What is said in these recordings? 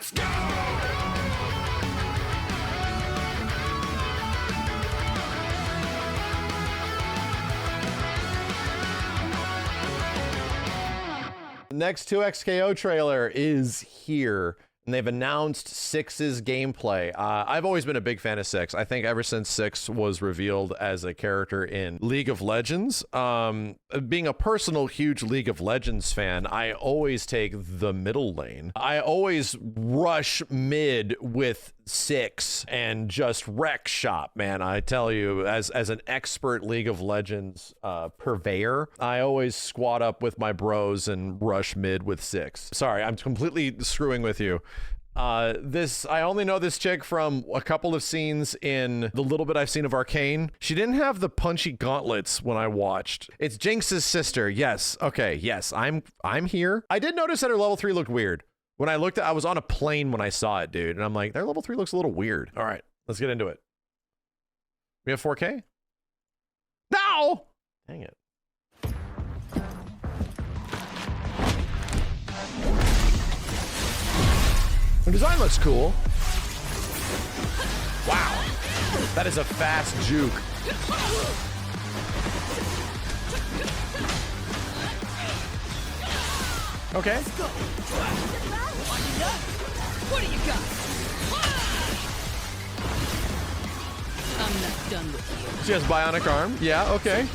Let's go! The next 2XKO trailer is here, and they've announced 6's gameplay. I've always been a big fan of 6. I think ever since 6 was revealed as a character in League of Legends, being a personal huge League of Legends fan, I always take the middle lane. I always rush mid with 6 and just wreck shop, man. I tell you, as an expert League of Legends purveyor, I always squat up with my bros and rush mid with 6. Sorry, I'm completely screwing with you. I only know this chick from a couple of scenes in the little bit I've seen of Arcane. She didn't have the punchy gauntlets when I watched. It's Jinx's sister. Yes. Okay. Yes. I'm here. I did notice that her level 3 looked weird. When I looked at, I was on a plane when I saw it, dude. And I'm like, their level 3 looks a little weird. All right, let's get into it. We have 4K? No! Dang it. The design looks cool. Wow. That is a fast juke. Okay. What do you got? I'm not done with you. She has bionic arm. Yeah, okay.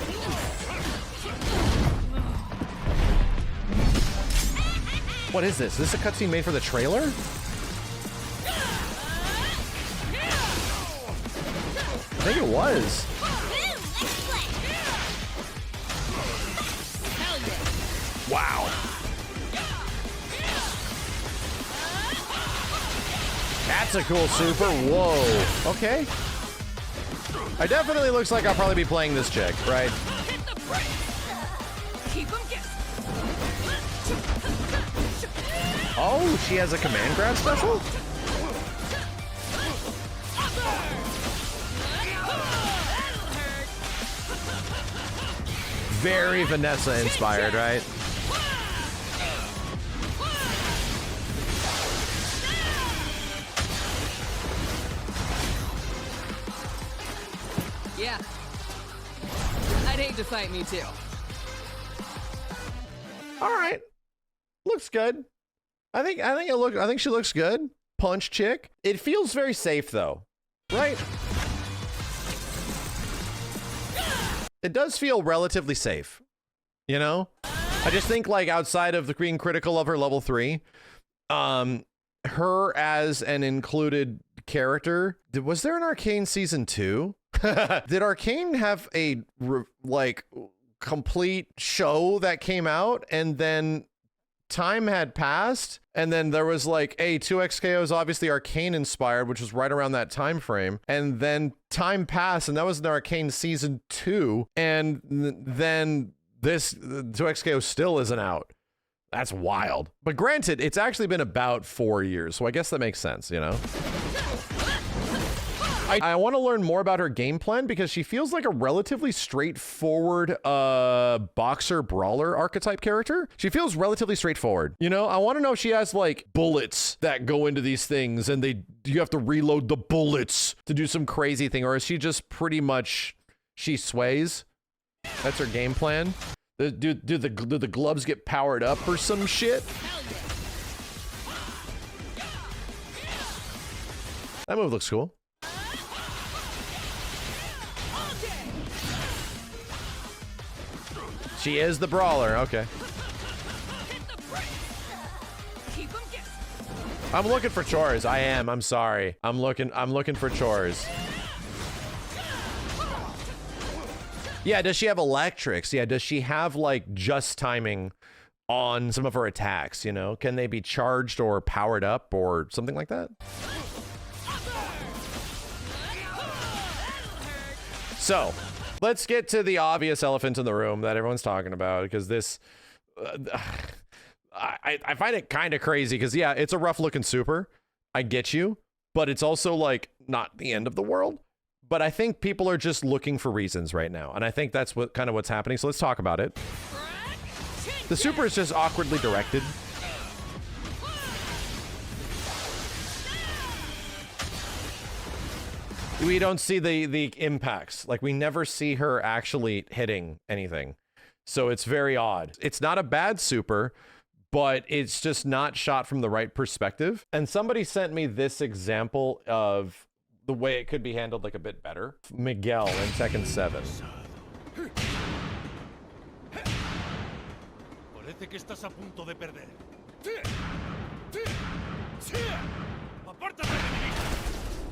What is this? Is this a cutscene made for the trailer? I think it was. Wow. That's a cool super. Whoa. Okay. It definitely looks like I'll probably be playing this chick, right? Oh, she has a command grab special? Very Vanessa inspired, right? Yeah. I'd hate to fight me too. All right. Looks good. I think she looks good. Punch chick. It feels very safe though, right? It does feel relatively safe, you know? I just think like outside of the being critical of her level 3, her as an included character, was there an Arcane season 2? Did Arcane have a like complete show that came out and then time had passed and then there was like 2XKO is obviously Arcane inspired, which was right around that time frame, and then time passed and that was in Arcane season 2, and then this 2XKO still isn't out. That's wild. But granted, it's actually been about 4 years, so I guess that makes sense, you know? I want to learn more about her game plan because she feels like a relatively straightforward boxer brawler archetype character. She feels relatively straightforward. You know, I want to know if she has like bullets that go into these things and you have to reload the bullets to do some crazy thing, or is she just pretty much, she sways? That's her game plan. Do the gloves get powered up or some shit? That move looks cool. She is the brawler, okay. I'm looking for chores. I am. I'm sorry. I'm looking for chores. Yeah, does she have electrics? Yeah, does she have like just timing on some of her attacks, you know? Can they be charged or powered up or something like that? So, let's get to the obvious elephant in the room that everyone's talking about, because this, I find it kind of crazy because, yeah, it's a rough looking super. I get you, but it's also like not the end of the world. But I think people are just looking for reasons right now. And I think that's what's happening. So let's talk about it. The super is just awkwardly directed. We don't see the impacts. Like, we never see her actually hitting anything. So it's very odd. It's not a bad super, but it's just not shot from the right perspective. And somebody sent me this example of the way it could be handled like a bit better. Miguel in Tekken 7. Parece que estás a punto de perder.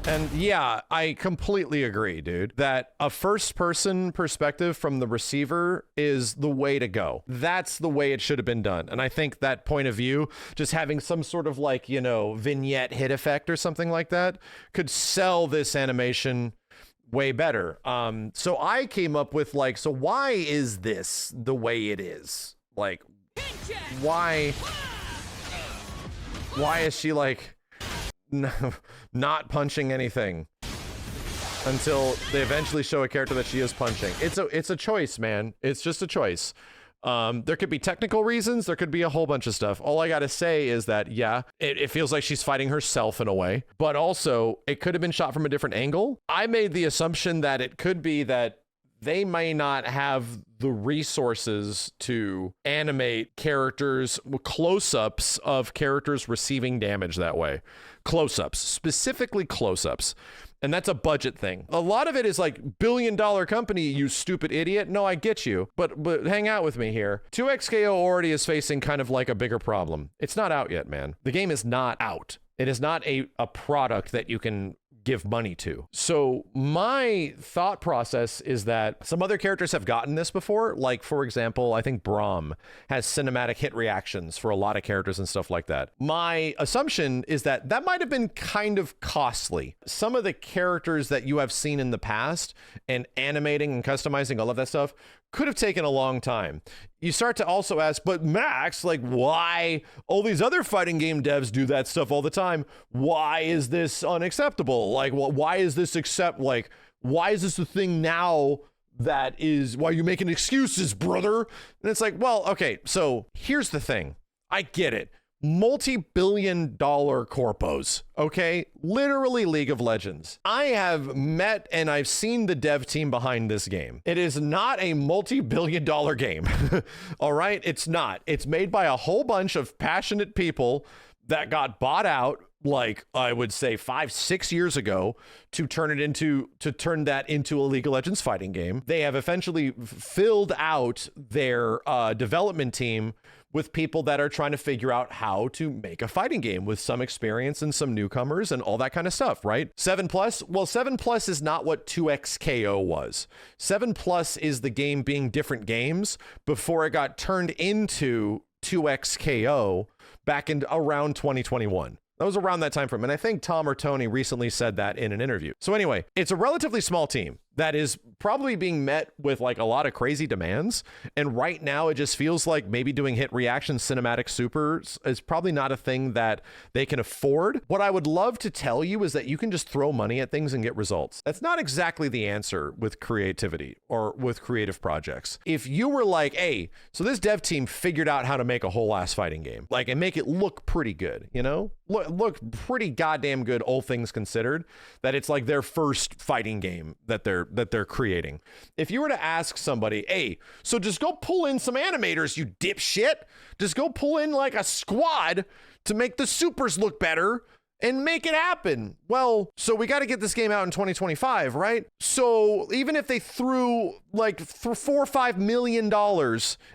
And yeah, I completely agree, dude, that a first-person perspective from the receiver is the way to go. That's the way it should have been done. And I think that point of view, just having some sort of like, you know, vignette hit effect or something like that, could sell this animation way better. So I came up with like, so why is this the way it is? Like, why is she like not punching anything until they eventually show a character that she is punching? It's a choice, man. It's just a choice. There could be technical reasons. There could be a whole bunch of stuff. All I gotta say is that, yeah, it feels like she's fighting herself in a way, but also it could have been shot from a different angle. I made the assumption that it could be that they may not have the resources to animate characters, close-ups of characters receiving damage that way. Close-ups, specifically close-ups. And that's a budget thing. A lot of it is like, billion-dollar company, you stupid idiot. No, I get you, but hang out with me here. 2XKO already is facing kind of like a bigger problem. It's not out yet, man. The game is not out. It is not a product that you can give money to. So my thought process is that some other characters have gotten this before. Like, for example, I think Braum has cinematic hit reactions for a lot of characters and stuff like that. My assumption is that that might have been kind of costly. Some of the characters that you have seen in the past and animating and customizing all of that stuff could have taken a long time. You start to also ask, but Max, like, why? All these other fighting game devs do that stuff all the time. Why is this unacceptable? Like, why is this why is this the thing now that is, why are you making excuses, brother? And it's like, well, okay, so here's the thing. I get it. Multi-billion-dollar corpos, okay? Literally League of Legends. I have met and I've seen the dev team behind this game. It is not a multi-billion-dollar game, all right? It's not. It's made by a whole bunch of passionate people that got bought out, like, I would say 5-6 years ago, to turn that into a League of Legends fighting game. They have eventually filled out their development team with people that are trying to figure out how to make a fighting game with some experience and some newcomers and all that kind of stuff, right? 7+, well, 7+ is not what 2XKO was. 7+ is the game being different games before it got turned into 2XKO back in around 2021. That was around that time frame. And I think Tom or Tony recently said that in an interview. So anyway, it's a relatively small team that is probably being met with like a lot of crazy demands. And right now it just feels like maybe doing hit reaction cinematic supers is probably not a thing that they can afford. What I would love to tell you is that you can just throw money at things and get results. That's not exactly the answer with creativity or with creative projects. If you were like, hey, so this dev team figured out how to make a whole ass fighting game, like, and make it look pretty good, you know, look pretty goddamn good, all things considered, that it's like their first fighting game that they're creating. If you were to ask somebody, hey, so just go pull in some animators, you dipshit, just go pull in like a squad to make the supers look better and make it happen. Well, so we got to get this game out in 2025, right? So even if they threw like $4 or $5 million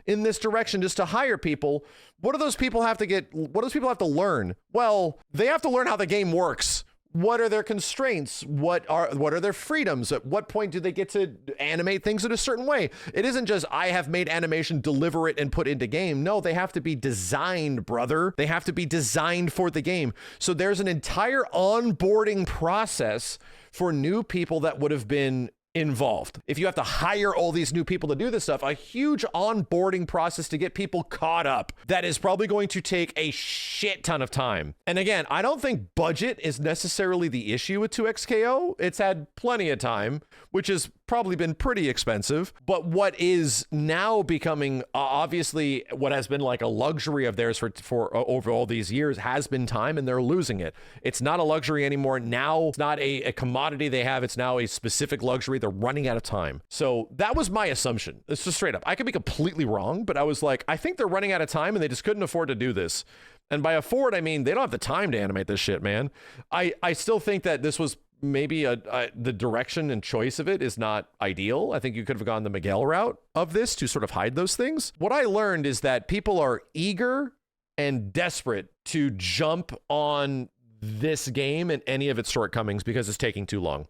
in this direction just to hire people, what do those people have to get? What do those people have to learn? Well, they have to learn how the game works. What are their constraints? What are their freedoms? At what point do they get to animate things in a certain way? It isn't just, I have made animation, deliver it, and put into game. No, they have to be designed, brother. They have to be designed for the game. So there's an entire onboarding process for new people that would have been involved. If you have to hire all these new people to do this stuff, a huge onboarding process to get people caught up, that is probably going to take a shit ton of time. And again, I don't think budget is necessarily the issue with 2XKO. It's had plenty of time, which is probably been pretty expensive. But what is now becoming obviously what has been like a luxury of theirs for over all these years has been time, and they're losing it. It's not a luxury anymore. Now it's not a commodity they have. It's now a specific luxury. They're running out of time. So that was my assumption. It's just straight up. I could be completely wrong, but I was like, I think they're running out of time and they just couldn't afford to do this. And by afford, I mean, they don't have the time to animate this shit, man. I still think that this was maybe the direction and choice of it is not ideal. I think you could have gone the Miguel route of this to sort of hide those things. What I learned is that people are eager and desperate to jump on this game and any of its shortcomings because it's taking too long.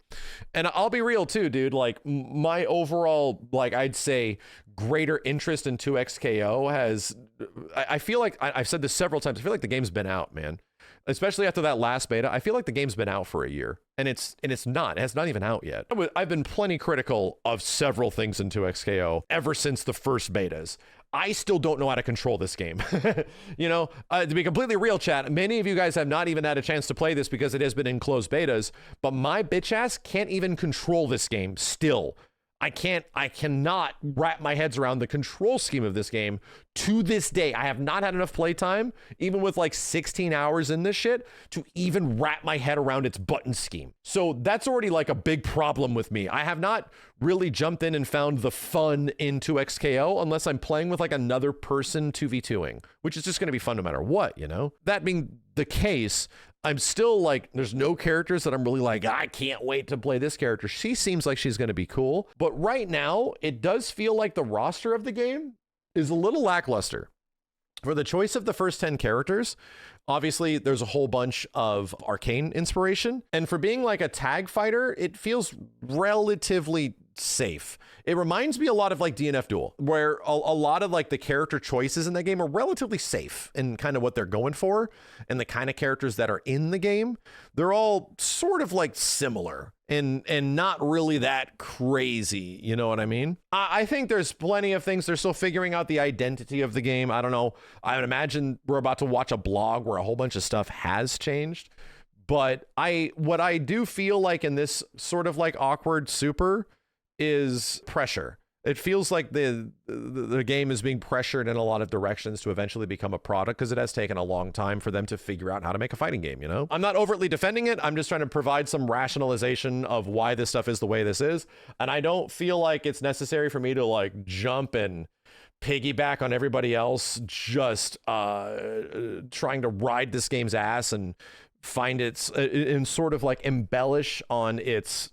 And I'll be real too, dude. Like my overall, like I'd say greater interest in 2XKO has, I feel like I've said this several times. I feel like the game's been out, man. Especially after that last beta, I feel like the game's been out for a year, and it's not. It has not even out yet. I've been plenty critical of several things in 2XKO ever since the first betas. I still don't know how to control this game. You know, to be completely real, chat, many of you guys have not even had a chance to play this because it has been in closed betas, but my bitch ass can't even control this game still. I cannot wrap my heads around the control scheme of this game to this day. I have not had enough playtime, even with like 16 hours in this shit, to even wrap my head around its button scheme. So that's already like a big problem with me. I have not really jumped in and found the fun in 2XKO unless I'm playing with like another person 2v2ing, which is just going to be fun no matter what, you know? That being the case, I'm still like, there's no characters that I'm really like, I can't wait to play this character. She seems like she's going to be cool. But right now, it does feel like the roster of the game is a little lackluster. For the choice of the first 10 characters, obviously there's a whole bunch of arcane inspiration. And for being like a tag fighter, it feels relatively safe. It reminds me a lot of like DNF Duel, where a lot of like the character choices in the game are relatively safe in kind of what they're going for, and the kind of characters that are in the game, they're all sort of like similar and not really that crazy. You know what I mean? I think there's plenty of things. They're still figuring out the identity of the game. I don't know. I would imagine we're about to watch a blog where a whole bunch of stuff has changed. But what I do feel like in this sort of like awkward super is pressure. It feels like the game is being pressured in a lot of directions to eventually become a product, because it has taken a long time for them to figure out how to make a fighting game, you know? I'm not overtly defending it. I'm just trying to provide some rationalization of why this stuff is the way this is. And I don't feel like it's necessary for me to like jump and piggyback on everybody else just trying to ride this game's ass and find its and sort of like embellish on its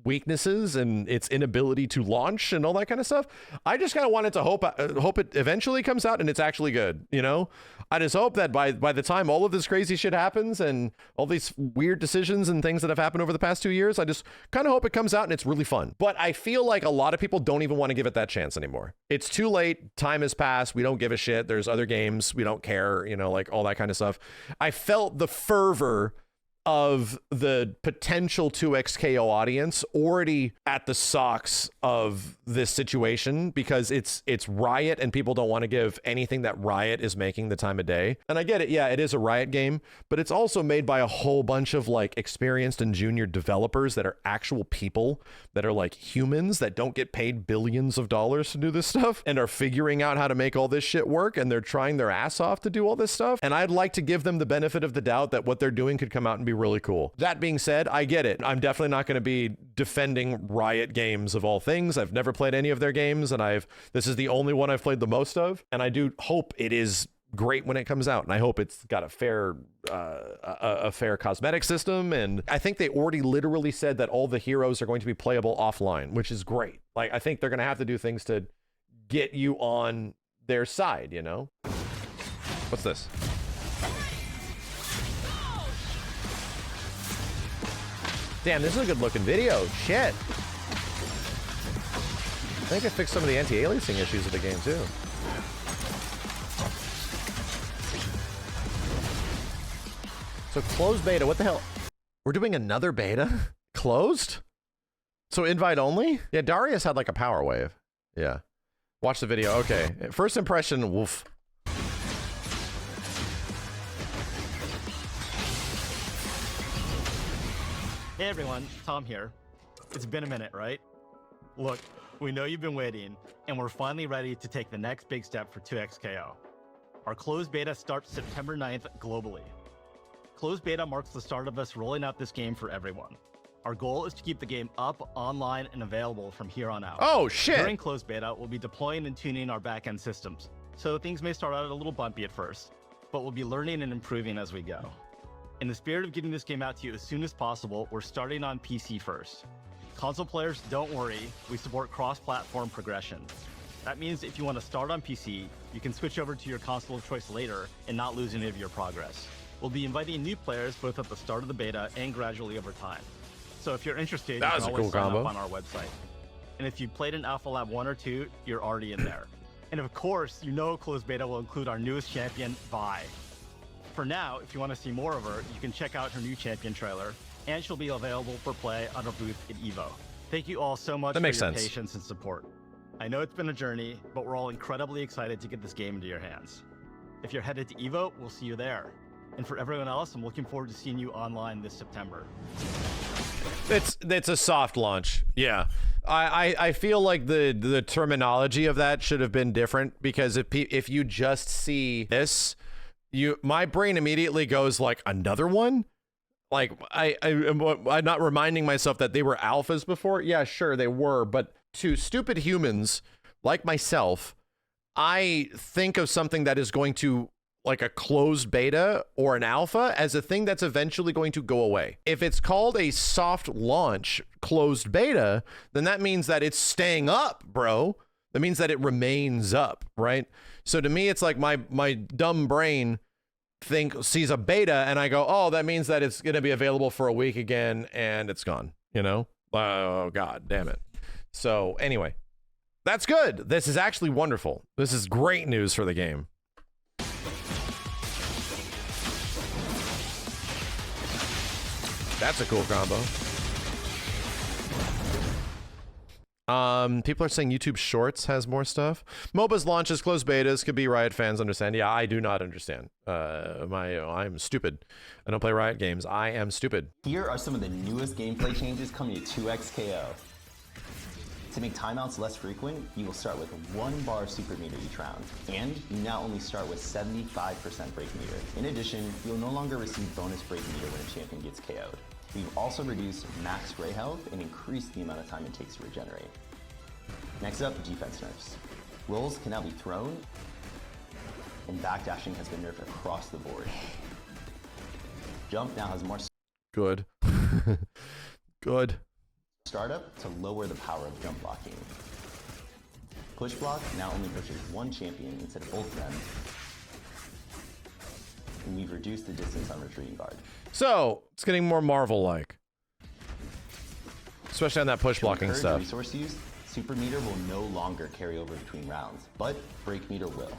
weaknesses and its inability to launch and all that kind of stuff. I just kind of wanted to hope it eventually comes out and it's actually good, you know? I just hope that by the time all of this crazy shit happens and all these weird decisions and things that have happened over the past 2 years, I just kind of hope it comes out and it's really fun. But I feel like a lot of people don't even want to give it that chance anymore. It's too late. Time has passed. We don't give a shit. There's other games. We don't care, you know, like all that kind of stuff. I felt the fervor of the potential 2XKO audience already at the socks of this situation, because it's Riot and people don't want to give anything that Riot is making the time of day. And I get it. Yeah, it is a Riot game, but it's also made by a whole bunch of like experienced and junior developers that are actual people that are like humans that don't get paid billions of dollars to do this stuff and are figuring out how to make all this shit work, and they're trying their ass off to do all this stuff. And I'd like to give them the benefit of the doubt that what they're doing could come out and be really cool. That being said, I get it. I'm definitely not going to be defending Riot games of all things. I've never played any of their games, and this is the only one I've played the most of, and I do hope it is great when it comes out, and I hope it's got a fair cosmetic system. And I think they already literally said that all the heroes are going to be playable offline, which is great. Like, I think they're going to have to do things to get you on their side, you know? What's this? Damn, this is a good looking video. Shit. I think I fixed some of the anti-aliasing issues of the game too. So closed beta, what the hell? We're doing another beta? Closed? So invite only? Yeah, Darius had like a power wave. Yeah. Watch the video. Okay. First impression, woof. Hey everyone, Tom here. It's been a minute, right? Look, we know you've been waiting, and we're finally ready to take the next big step for 2XKO. Our closed beta starts September 9th globally. Closed beta marks the start of us rolling out this game for everyone. Our goal is to keep the game up, online, and available from here on out. Oh, shit. During closed beta, we'll be deploying and tuning our backend systems, so things may start out a little bumpy at first, but we'll be learning and improving as we go. In the spirit of getting this game out to you as soon as possible, we're starting on PC first. Console players, don't worry, we support cross-platform progression. That means if you want to start on PC, you can switch over to your console of choice later and not lose any of your progress. We'll be inviting new players both at the start of the beta and gradually over time. So if you're interested, you can always sign up on our website. And if you played in Alpha Lab 1 or 2, you're already in there. And of course, you know closed beta will include our newest champion, Vi. For now, if you want to see more of her, you can check out her new champion trailer, and she'll be available for play on our booth at EVO. Thank you all so much for your patience and support. I know it's been a journey, but we're all incredibly excited to get this game into your hands. If you're headed to EVO, we'll see you there. And for everyone else, I'm looking forward to seeing you online this September. It's a soft launch. Yeah. I feel like the terminology of that should have been different, because if you just see this, my brain immediately goes like, another one? Like I'm not reminding myself that they were alphas before. Yeah, sure they were, but to stupid humans like myself, I think of something that is going to, like a closed beta or an alpha, as a thing that's eventually going to go away. If it's called a soft launch closed beta, then that means that it's staying up, bro. That means that it remains up, right? So to me, it's like my dumb brain sees a beta and I go, oh, that means that it's going to be available for a week again and it's gone, you know? Oh, God damn it. So anyway, that's good. This is actually wonderful. This is great news for the game. That's a cool combo. People are saying YouTube Shorts has more stuff. MOBA's launches, closed betas could be Riot fans understand. Yeah, I do not understand. I'm stupid. I don't play Riot games. I am stupid. Here are some of the newest gameplay changes coming to 2XKO. To make timeouts less frequent, you will start with 1 bar super meter each round, and you now only start with 75% break meter. In addition, you'll no longer receive bonus break meter when a champion gets KO'd. We've also reduced max gray health and increased the amount of time it takes to regenerate. Next up, defense nerfs. Rolls can now be thrown, and backdashing has been nerfed across the board. Jump now has more good. Good. Startup to lower the power of jump blocking. Push block now only pushes 1 champion instead of both of them. And we've reduced the distance on retreating guard. So it's getting more Marvel-like, especially on that push blocking stuff. Resource use, super meter will no longer carry over between rounds, but break meter will.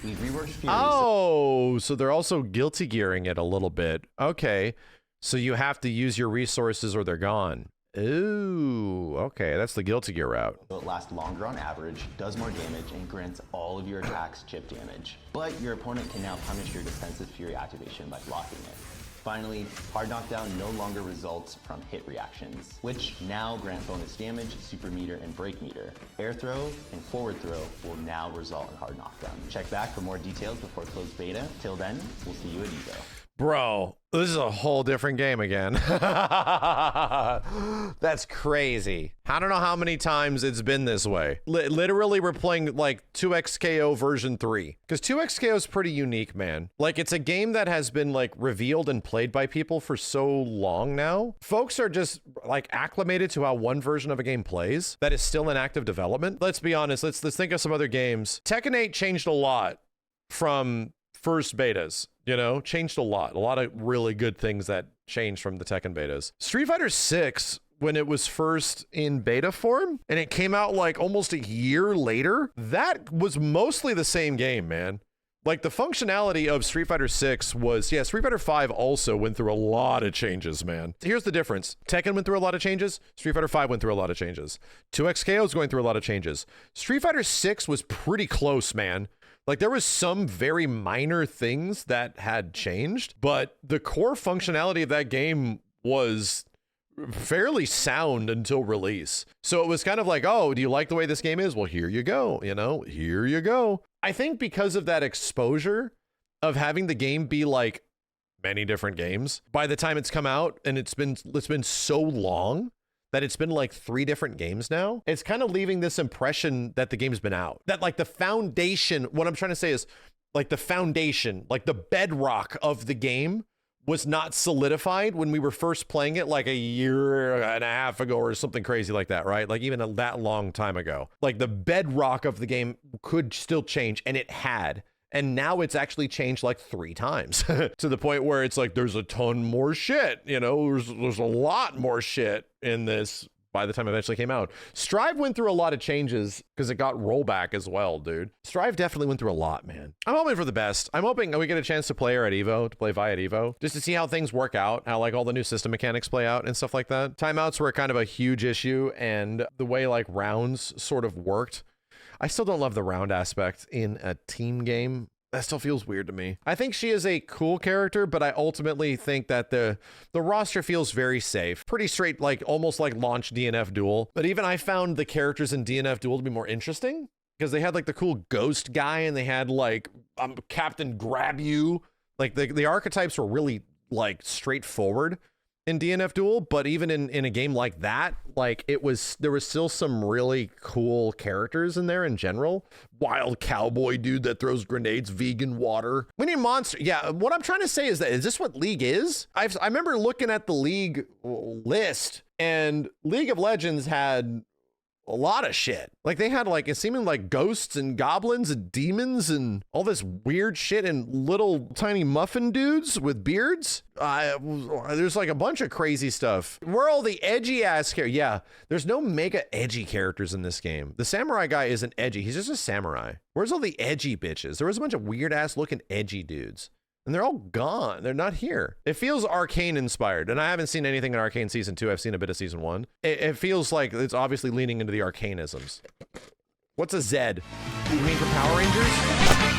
We've reworked Fury. Oh, so they're also guilty gearing it a little bit. Okay, so you have to use your resources or they're gone. Ooh, okay, that's the guilty gear route. So it lasts longer on average, does more damage, and grants all of your attacks chip damage. But your opponent can now punish your defensive Fury activation by blocking it. Finally, hard knockdown no longer results from hit reactions, which now grant bonus damage, super meter, and break meter. Air throw and forward throw will now result in hard knockdown. Check back for more details before closed beta. Till then, we'll see you at EVO. Bro, this is a whole different game again. That's crazy. I don't know how many times it's been this way. Literally, we're playing like 2XKO version 3. Because 2XKO is pretty unique, man. Like, it's a game that has been like revealed and played by people for so long now. Folks are just like acclimated to how one version of a game plays that is still in active development. Let's be honest. Let's think of some other games. Tekken 8 changed a lot from first betas. You know, changed a lot of really good things that changed from the Tekken betas. Street Fighter 6, when it was first in beta form and it came out like almost a year later, that was mostly the same game, man. Like the functionality of Street Fighter 6 was, yeah, Street Fighter 5 also went through a lot of changes, man. Here's the difference. Tekken went through a lot of changes. Street Fighter 5 went through a lot of changes. 2XKO is going through a lot of changes. Street Fighter 6 was pretty close, man. Like there was some very minor things that had changed, but the core functionality of that game was fairly sound until release. So it was kind of like, oh, do you like the way this game is? Well, here you go, you know, here you go. I think because of that exposure of having the game be like many different games, by the time it's come out, and it's been so long that it's been like 3 different games now, it's kind of leaving this impression that the game's been out. That like the foundation, what I'm trying to say is like the foundation, like the bedrock of the game was not solidified when we were first playing it like a year and a half ago or something crazy like that, right? Like even that long time ago. Like the bedrock of the game could still change, and it had. And now it's actually changed like 3 times to the point where it's like, there's a ton more shit, you know, there's a lot more shit in this by the time it eventually came out. Strive went through a lot of changes because it got rollback as well, dude. Strive definitely went through a lot, man. I'm hoping for the best. I'm hoping we get a chance to play her at Evo, to play Vi at Evo, just to see how things work out, how like all the new system mechanics play out and stuff like that. Timeouts were kind of a huge issue, and the way like rounds sort of worked. I still don't love the round aspect in a team game. That still feels weird to me. I think she is a cool character, but I ultimately think that the roster feels very safe. Pretty straight, like almost like launch DNF Duel. But even I found the characters in DNF Duel to be more interesting because they had like the cool ghost guy, and they had like Captain Grab You. Like the archetypes were really like straightforward in DNF Duel, but even in a game like that, like there was still some really cool characters in there in general. Wild cowboy dude that throws grenades, vegan water. We need monster. Yeah, what I'm trying to say is this what League is? I remember looking at the League list, and League of Legends had a lot of shit. Like they had like, it seemed like ghosts and goblins and demons and all this weird shit and little tiny muffin dudes with beards. There's like a bunch of crazy stuff. Where are all the edgy ass characters? Yeah, there's no mega edgy characters in this game. The samurai guy isn't edgy. He's just a samurai. Where's all the edgy bitches? There was a bunch of weird ass looking edgy dudes. And they're all gone. They're not here. It feels Arcane inspired. And I haven't seen anything in Arcane Season 2. I've seen a bit of Season 1. It feels like it's obviously leaning into the Arcanisms. What's a Z? You mean for Power Rangers?